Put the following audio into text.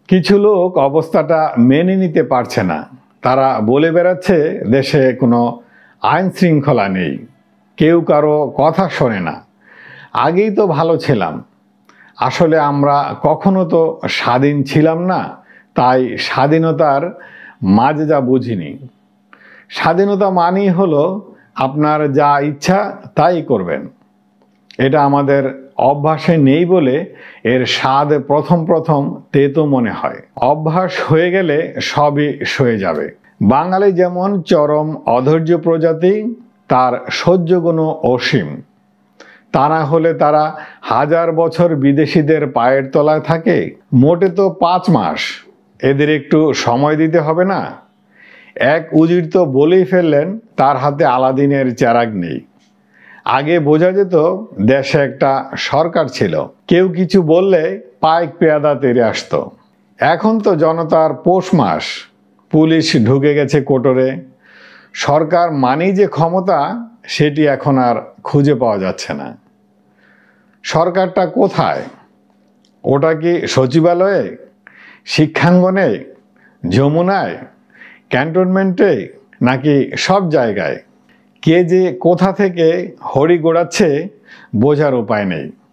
কিছু লোক অবস্থাটা মেনে নিতে পারছে না। তারা বলে বেড়াচ্ছে দেশে কোনো আইন শৃঙ্খলা নেই, কেউ কারো কথা শোনে না, আগেই তো ভালো ছিলাম। আসলে আমরা কখনো তো স্বাধীন ছিলাম না, তাই স্বাধীনতার মাঝে যা বুঝিনি। স্বাধীনতা মানেই হলো আপনার যা ইচ্ছা তাই করবেন। এটা আমাদের অভ্যাসে নেই বলে এর স্বাদ প্রথম প্রথম তেতো মনে হয়। অভ্যাস হয়ে গেলে সবই সয়ে যাবে। বাঙালি যেমন চরম অধৈর্য প্রজাতি, তার সহ্যগুণ অসীম। তা না হলে তারা 1000 বছর বিদেশিদের পায়ের তলায় থাকে। মোটে তো 5 মাস, এদের একটু সময় দিতে হবে না? এক উজির তো বলেই ফেললেন তার হাতে আলাদিনের চেরাগ নেই। আগে বোঝা যেত দেশে একটা সরকার ছিল, কেউ কিছু বললে পাইক পেয়াদা তেড়ে আসতো। এখন তো জনতার পৌষ মাস, পুলিশ ঢুকে গেছে কোটরে। সরকার মানেই যে ক্ষমতা, সেটি এখন আর খুঁজে পাওয়া যাচ্ছে না। সরকারটা কোথায়? ওটা কি সচিবালয়ে, শিক্ষাঙ্গনে, যমুনায়, ক্যান্টনমেন্টে, নাকি সব জায়গায়? কে যে কোথা থেকে হরি গোড়াচ্ছে বোঝার উপায় নেই।